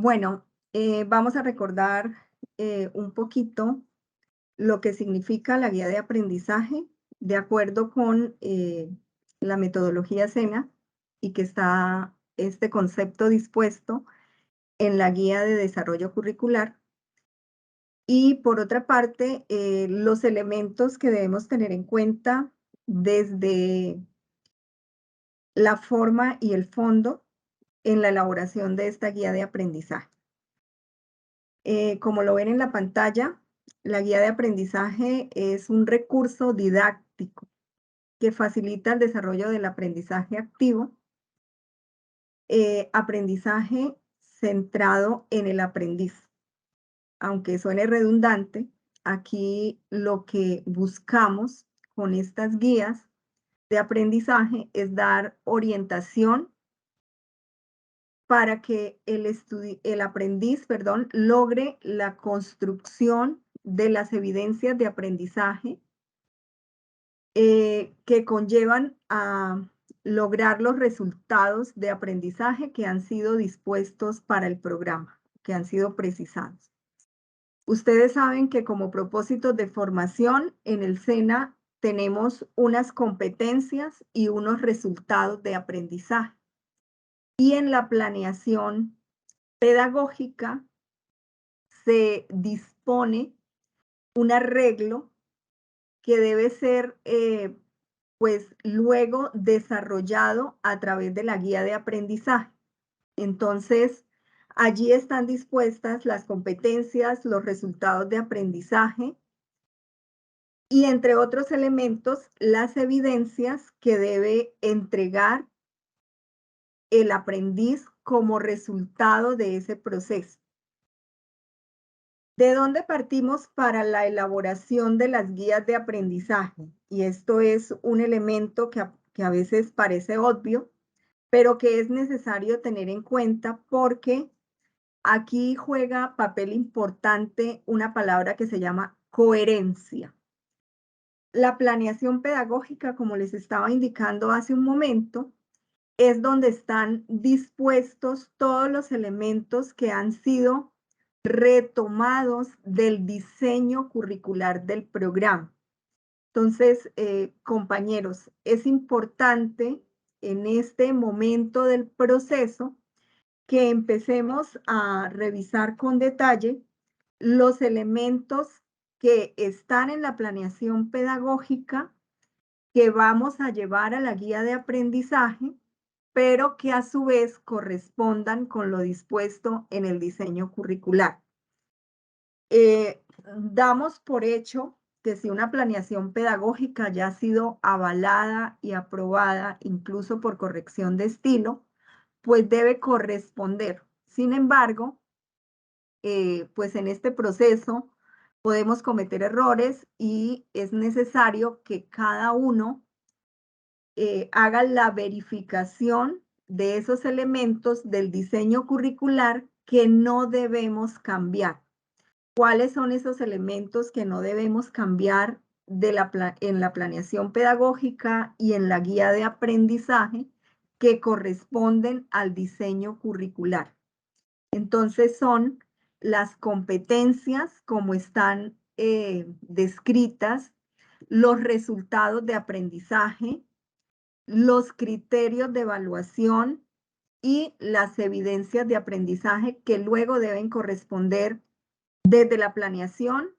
Bueno, vamos a recordar un poquito lo que significa la guía de aprendizaje de acuerdo con la metodología SENA y que está este concepto dispuesto en la guía de desarrollo curricular. Y por otra parte, los elementos que debemos tener en cuenta desde la forma y el fondo en la elaboración de esta guía de aprendizaje. Como lo ven en la pantalla, la guía de aprendizaje es un recurso didáctico que facilita el desarrollo del aprendizaje activo, aprendizaje centrado en el aprendiz. Aunque suene redundante, aquí lo que buscamos con estas guías de aprendizaje es dar orientación para que el aprendiz, perdón, logre la construcción de las evidencias de aprendizaje que conllevan a lograr los resultados de aprendizaje que han sido dispuestos para el programa, que han sido precisados. Ustedes saben que como propósitos de formación en el SENA tenemos unas competencias y unos resultados de aprendizaje. Y en la planeación pedagógica se dispone un arreglo que debe ser, pues, luego desarrollado a través de la guía de aprendizaje. Entonces, allí están dispuestas las competencias, los resultados de aprendizaje y, entre otros elementos, las evidencias que debe entregar el aprendiz como resultado de ese proceso. ¿De dónde partimos para la elaboración de las guías de aprendizaje? Y esto es un elemento que a veces parece obvio, pero que es necesario tener en cuenta porque aquí juega papel importante una palabra que se llama coherencia. La planeación pedagógica, como les estaba indicando hace un momento, es donde están dispuestos todos los elementos que han sido retomados del diseño curricular del programa. Entonces, compañeros, es importante en este momento del proceso que empecemos a revisar con detalle los elementos que están en la planeación pedagógica que vamos a llevar a la guía de aprendizaje, pero que a su vez correspondan con lo dispuesto en el diseño curricular. Damos por hecho que si una planeación pedagógica ya ha sido avalada y aprobada, incluso por corrección de estilo, pues debe corresponder. Sin embargo, pues en este proceso podemos cometer errores y es necesario que cada uno haga la verificación de esos elementos del diseño curricular que no debemos cambiar. ¿Cuáles son esos elementos que no debemos cambiar en la planeación pedagógica y en la guía de aprendizaje que corresponden al diseño curricular? Entonces son las competencias como están descritas, los resultados de aprendizaje, los criterios de evaluación y las evidencias de aprendizaje que luego deben corresponder desde la planeación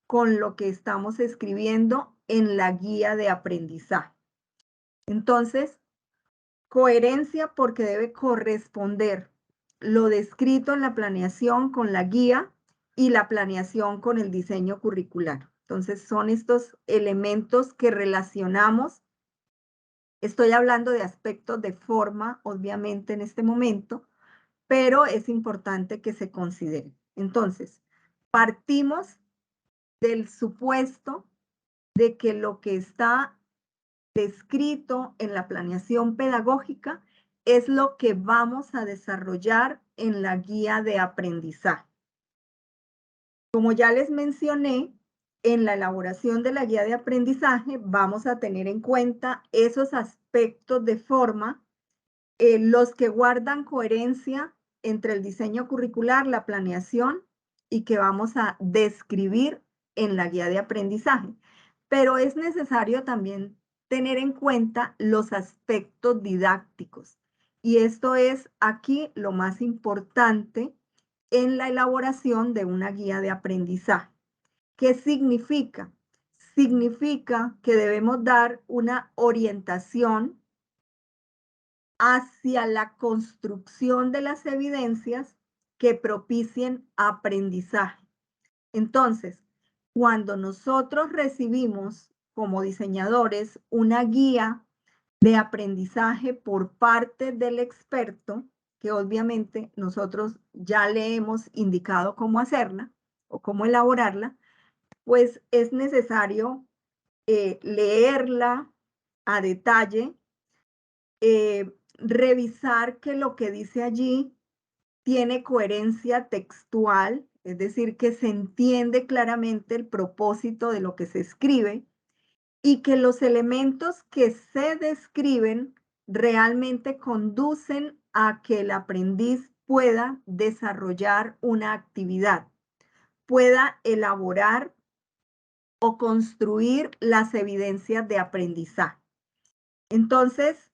con lo que estamos escribiendo en la guía de aprendizaje. Entonces, coherencia porque debe corresponder lo descrito en la planeación con la guía y la planeación con el diseño curricular. Entonces, son estos elementos que relacionamos. Estoy hablando de aspectos de forma, obviamente, en este momento, pero es importante que se consideren. Entonces, partimos del supuesto de que lo que está descrito en la planeación pedagógica es lo que vamos a desarrollar en la guía de aprendizaje. Como ya les mencioné, en la elaboración de la guía de aprendizaje vamos a tener en cuenta esos aspectos de forma, los que guardan coherencia entre el diseño curricular, la planeación y que vamos a describir en la guía de aprendizaje. Pero es necesario también tener en cuenta los aspectos didácticos. Y esto es aquí lo más importante en la elaboración de una guía de aprendizaje. ¿Qué significa? Significa que debemos dar una orientación hacia la construcción de las evidencias que propicien aprendizaje. Entonces, cuando nosotros recibimos como diseñadores una guía de aprendizaje por parte del experto, que obviamente nosotros ya le hemos indicado cómo hacerla o cómo elaborarla, pues es necesario leerla a detalle, revisar que lo que dice allí tiene coherencia textual, es decir, que se entiende claramente el propósito de lo que se escribe y que los elementos que se describen realmente conducen a que el aprendiz pueda desarrollar una actividad, pueda elaborar o construir las evidencias de aprendizaje. Entonces,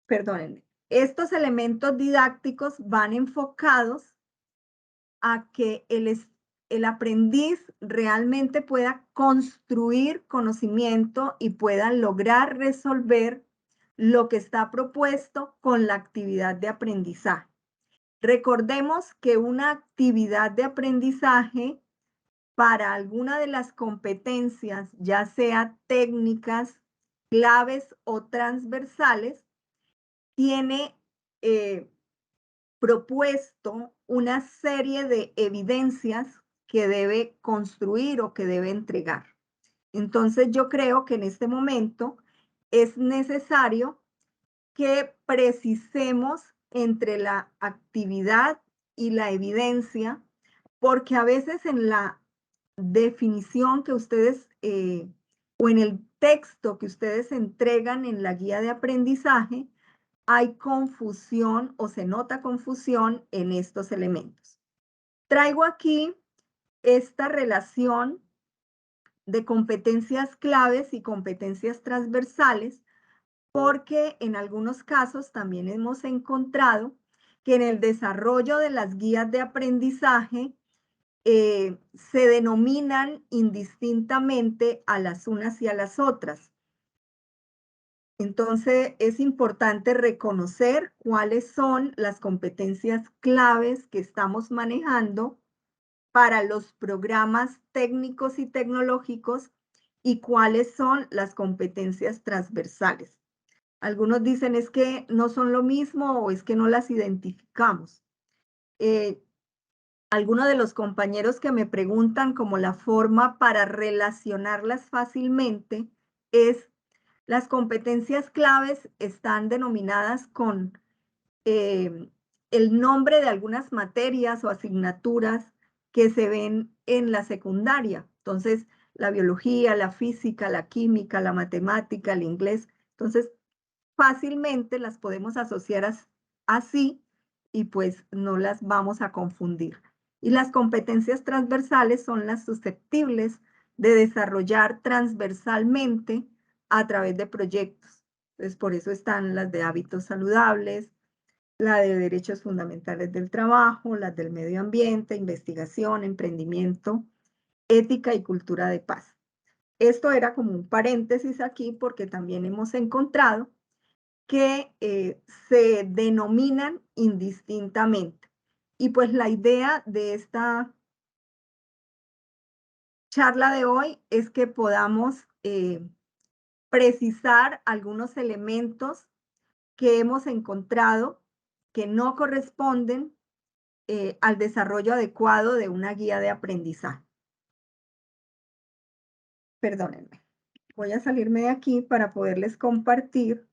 perdónenme, estos elementos didácticos van enfocados a que el aprendiz realmente pueda construir conocimiento y pueda lograr resolver lo que está propuesto con la actividad de aprendizaje. Recordemos que una actividad de aprendizaje para alguna de las competencias, ya sea técnicas, claves o transversales, tiene propuesto una serie de evidencias que debe construir o que debe entregar. Entonces yo creo que en este momento es necesario que precisemos entre la actividad y la evidencia, porque a veces en la definición que ustedes o en el texto que ustedes entregan en la guía de aprendizaje, hay confusión o se nota confusión en estos elementos. Traigo aquí esta relación de competencias claves y competencias transversales porque en algunos casos también hemos encontrado que en el desarrollo de las guías de aprendizaje se denominan indistintamente a las unas y a las otras. Entonces, es importante reconocer cuáles son las competencias claves que estamos manejando para los programas técnicos y tecnológicos y cuáles son las competencias transversales. Algunos dicen es que no son lo mismo o es que no las identificamos. Algunos de los compañeros que me preguntan como la forma para relacionarlas fácilmente es las competencias claves están denominadas con el nombre de algunas materias o asignaturas que se ven en la secundaria. Entonces, la biología, la física, la química, la matemática, el inglés. Entonces, fácilmente las podemos asociar así y pues no las vamos a confundir. Y las competencias transversales son las susceptibles de desarrollar transversalmente a través de proyectos. Entonces, por eso están las de hábitos saludables, la de derechos fundamentales del trabajo, las del medio ambiente, investigación, emprendimiento, ética y cultura de paz. Esto era como un paréntesis aquí porque también hemos encontrado que se denominan indistintamente. Y pues la idea de esta charla de hoy es que podamos precisar algunos elementos que hemos encontrado que no corresponden al desarrollo adecuado de una guía de aprendizaje. Perdónenme. Voy a salirme de aquí para poderles compartir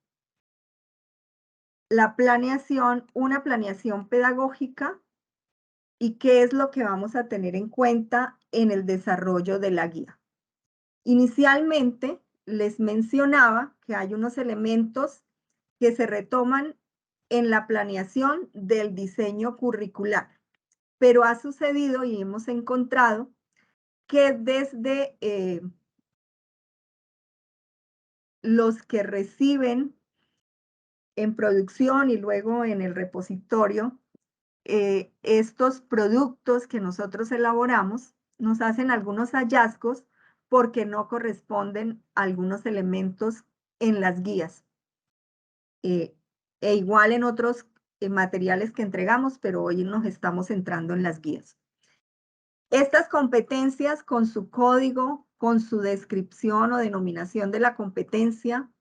la planeación, una planeación pedagógica y qué es lo que vamos a tener en cuenta en el desarrollo de la guía. Inicialmente les mencionaba que hay unos elementos que se retoman en la planeación del diseño curricular. Pero ha sucedido y hemos encontrado que desde los que reciben en producción y luego en el repositorio estos productos que nosotros elaboramos, nos hacen algunos hallazgos porque no corresponden a algunos elementos en las guías. E igual en otros materiales que entregamos, pero hoy nos estamos centrando en las guías. Estas competencias con su código, con su descripción o denominación de la competencia,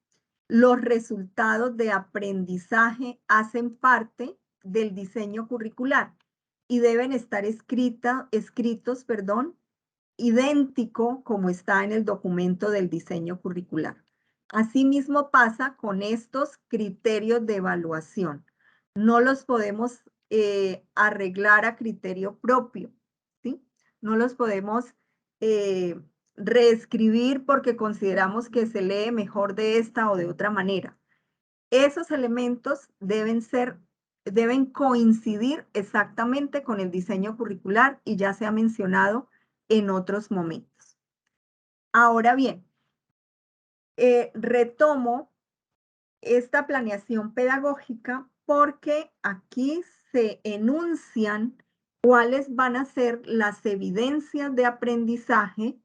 los resultados de aprendizaje hacen parte del diseño curricular y deben estar escritos, idéntico como está en el documento del diseño curricular. Asimismo pasa con estos criterios de evaluación. No los podemos arreglar a criterio propio, ¿sí? No los podemos eh, reescribir porque consideramos que se lee mejor de esta o de otra manera. Esos elementos deben coincidir exactamente con el diseño curricular y ya se ha mencionado en otros momentos. Ahora bien, retomo esta planeación pedagógica porque aquí se enuncian cuáles van a ser las evidencias de aprendizaje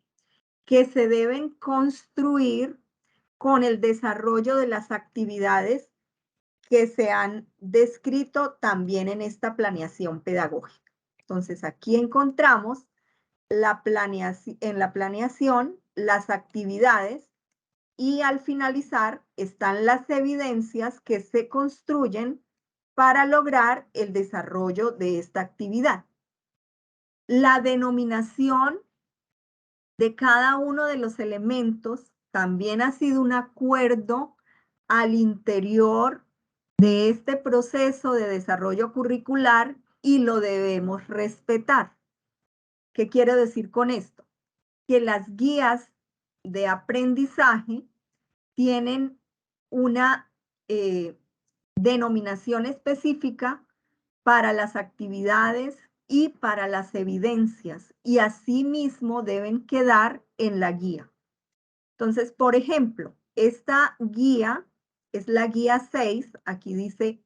que se deben construir con el desarrollo de las actividades que se han descrito también en esta planeación pedagógica. Entonces, aquí encontramos en la planeación las actividades y al finalizar están las evidencias que se construyen para lograr el desarrollo de esta actividad. La denominación de cada uno de los elementos también ha sido un acuerdo al interior de este proceso de desarrollo curricular y lo debemos respetar. ¿Qué quiero decir con esto? Que las guías de aprendizaje tienen una denominación específica para las actividades y para las evidencias, y asimismo deben quedar en la guía. Entonces, por ejemplo, esta guía es la guía 6, aquí dice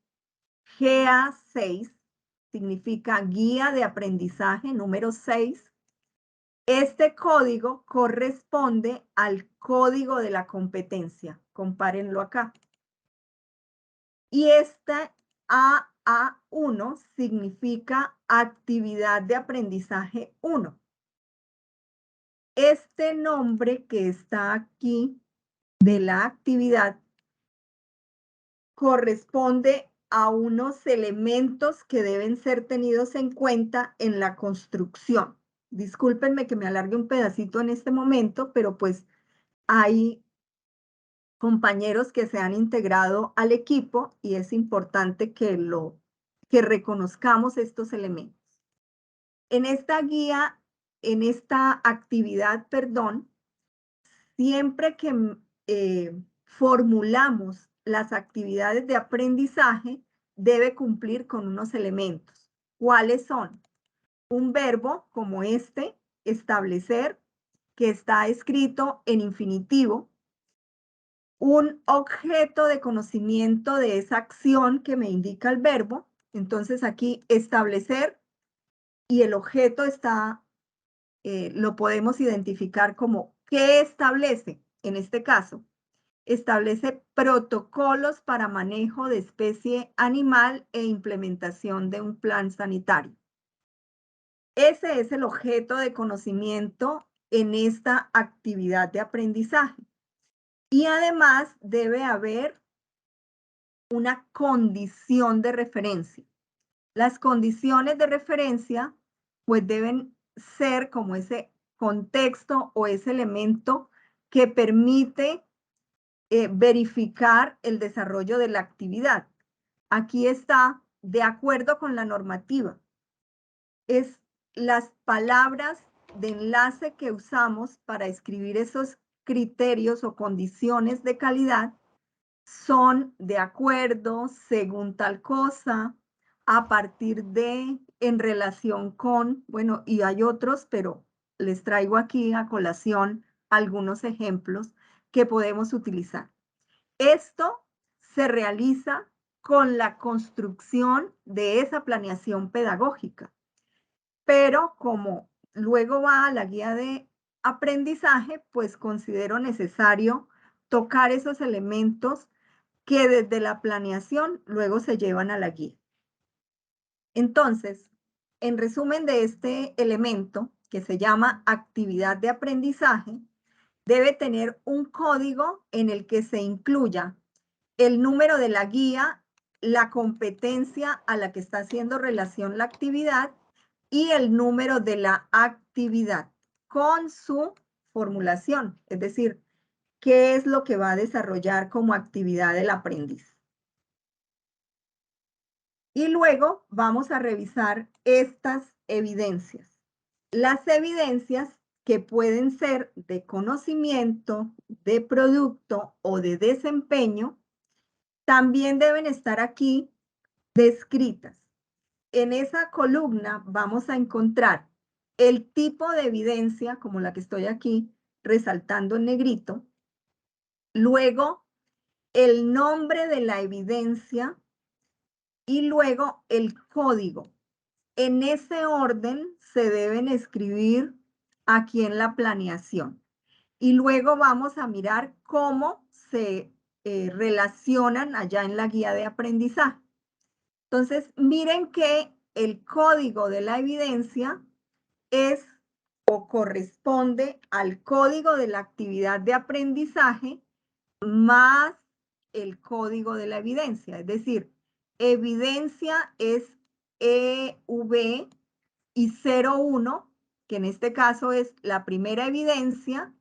GA6, significa Guía de Aprendizaje número 6. Este código corresponde al código de la competencia. Compárenlo acá. Y esta AA1 significa Actividad de Aprendizaje 1. Este nombre que está aquí de la actividad corresponde a unos elementos que deben ser tenidos en cuenta en la construcción. Discúlpenme que me alargue un pedacito en este momento, pero pues hay compañeros que se han integrado al equipo y es importante que reconozcamos estos elementos. En esta guía, en esta actividad, perdón, siempre que formulamos las actividades de aprendizaje, debe cumplir con unos elementos. ¿Cuáles son? Un verbo como este, establecer, que está escrito en infinitivo. Un objeto de conocimiento de esa acción que me indica el verbo. Entonces aquí establecer y el objeto está, lo podemos identificar como ¿qué establece? En este caso, establece protocolos para manejo de especie animal e implementación de un plan sanitario. Ese es el objeto de conocimiento en esta actividad de aprendizaje. Y además debe haber una condición de referencia. Las condiciones de referencia pues deben ser como ese contexto o ese elemento que permite verificar el desarrollo de la actividad. Aquí está, de acuerdo con la normativa, es las palabras de enlace que usamos para escribir esos criterios o condiciones de calidad son de acuerdo, según tal cosa, a partir de, en relación con, bueno, y hay otros, pero les traigo aquí a colación algunos ejemplos que podemos utilizar. Esto se realiza con la construcción de esa planeación pedagógica, pero como luego va a la guía de aprendizaje, pues considero necesario tocar esos elementos que desde la planeación luego se llevan a la guía. Entonces, en resumen de este elemento que se llama actividad de aprendizaje, debe tener un código en el que se incluya el número de la guía, la competencia a la que está haciendo relación la actividad y el número de la actividad con su formulación, es decir, qué es lo que va a desarrollar como actividad el aprendiz. Y luego vamos a revisar estas evidencias. Las evidencias que pueden ser de conocimiento, de producto o de desempeño, también deben estar aquí descritas. En esa columna vamos a encontrar el tipo de evidencia, como la que estoy aquí resaltando en negrito, luego el nombre de la evidencia y luego el código. En ese orden se deben escribir aquí en la planeación. Y luego vamos a mirar cómo se relacionan allá en la guía de aprendizaje. Entonces, miren que el código de la evidencia es o corresponde al código de la actividad de aprendizaje más el código de la evidencia. Es decir, evidencia es EV y 01, que en este caso es la primera evidencia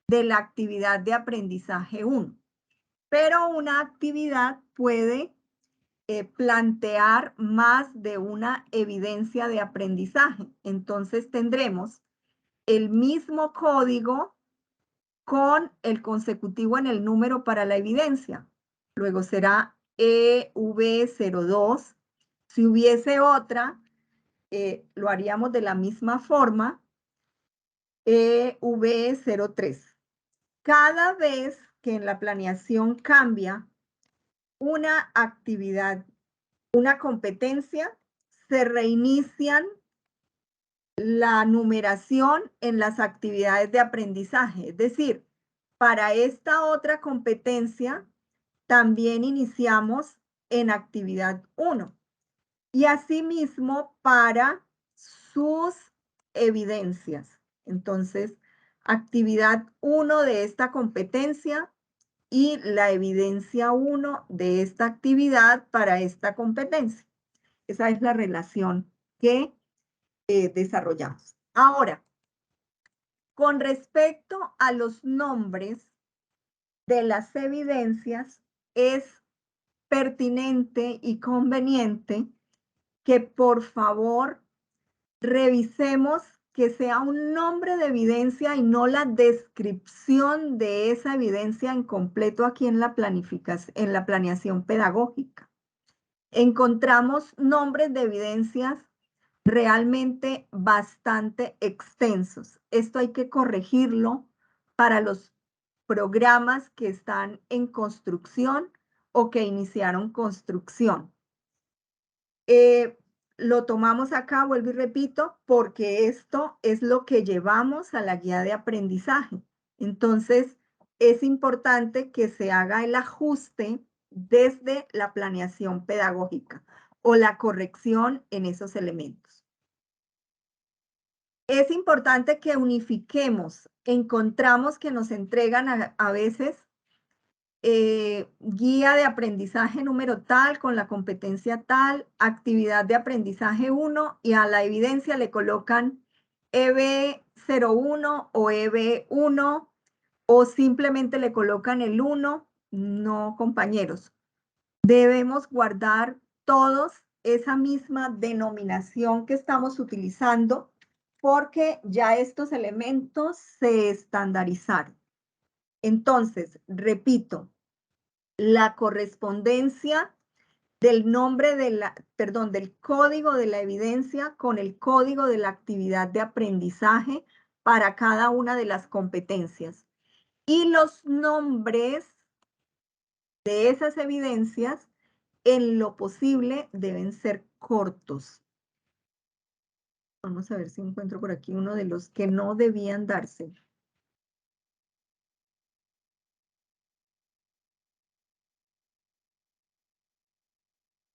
de la actividad de aprendizaje 1. Pero una actividad puede plantear más de una evidencia de aprendizaje. Entonces tendremos el mismo código con el consecutivo en el número para la evidencia. Luego será EV02. Si hubiese otra, lo haríamos de la misma forma, EV03. Cada vez que en la planeación cambia una actividad, una competencia, se reinician la numeración en las actividades de aprendizaje. Es decir, para esta otra competencia también iniciamos en actividad 1 y asimismo para sus evidencias. Entonces, actividad 1 de esta competencia y la evidencia 1 de esta actividad para esta competencia. Esa es la relación que desarrollamos. Ahora, con respecto a los nombres de las evidencias, es pertinente y conveniente que por favor revisemos que sea un nombre de evidencia y no la descripción de esa evidencia en completo aquí en la planificación, en la planeación pedagógica. Encontramos nombres de evidencias realmente bastante extensos. Esto hay que corregirlo para los programas que están en construcción o que iniciaron construcción. Lo tomamos acá, vuelvo y repito, porque esto es lo que llevamos a la guía de aprendizaje. Entonces, es importante que se haga el ajuste desde la planeación pedagógica o la corrección en esos elementos. Es importante que unifiquemos. Encontramos que nos entregan a veces guía de aprendizaje número tal con la competencia tal, actividad de aprendizaje 1 y a la evidencia le colocan EB01 o EB1 o simplemente le colocan el 1. No, compañeros. Debemos guardar todos esa misma denominación que estamos utilizando porque ya estos elementos se estandarizaron. Entonces, repito, la correspondencia del nombre de la, perdón, del código de la evidencia con el código de la actividad de aprendizaje para cada una de las competencias. Y los nombres de esas evidencias, en lo posible, deben ser cortos. Vamos a ver si encuentro por aquí uno de los que no debían darse.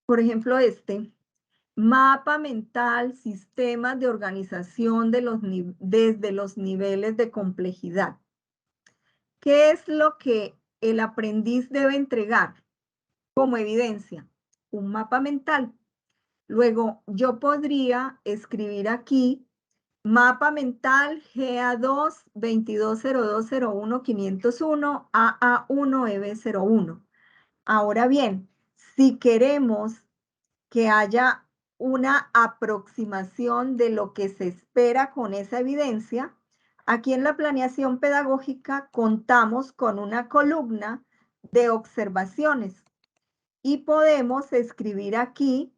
Por ejemplo, este, mapa mental, sistemas de organización de desde los niveles de complejidad. ¿Qué es lo que el aprendiz debe entregar como evidencia? Un mapa mental. Luego, yo podría escribir aquí mapa mental GA2 220201 AA1 EB01. Ahora bien, si queremos que haya una aproximación de lo que se espera con esa evidencia, aquí en la planeación pedagógica contamos con una columna de observaciones y podemos escribir aquí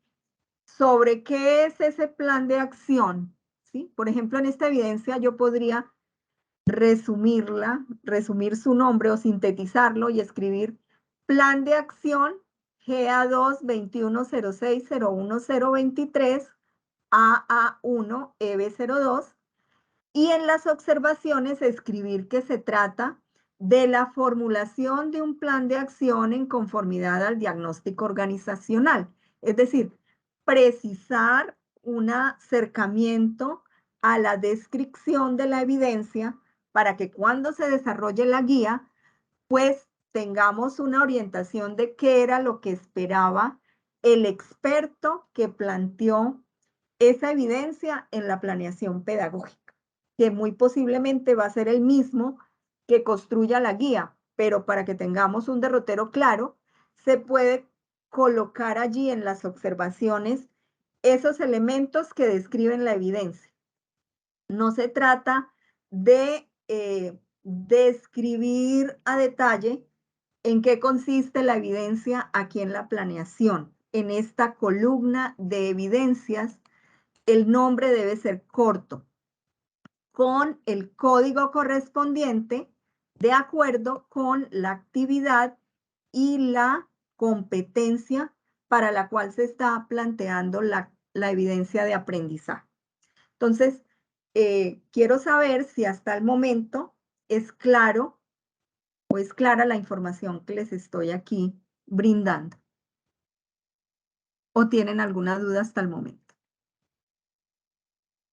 sobre qué es ese plan de acción, ¿sí? Por ejemplo, en esta evidencia yo podría resumir su nombre o sintetizarlo y escribir plan de acción GA2 2106011023 AA1 EB02 y en las observaciones escribir que se trata de la formulación de un plan de acción en conformidad al diagnóstico organizacional, es decir, precisar un acercamiento a la descripción de la evidencia para que cuando se desarrolle la guía, pues tengamos una orientación de qué era lo que esperaba el experto que planteó esa evidencia en la planeación pedagógica, que muy posiblemente va a ser el mismo que construya la guía, pero para que tengamos un derrotero claro, se puede colocar allí en las observaciones esos elementos que describen la evidencia. No se trata de describir a detalle en qué consiste la evidencia aquí en la planeación. En esta columna de evidencias, el nombre debe ser corto, con el código correspondiente de acuerdo con la actividad y la competencia para la cual se está planteando la evidencia de aprendizaje. Entonces, quiero saber si hasta el momento es claro o es clara la información que les estoy aquí brindando o tienen alguna duda hasta el momento.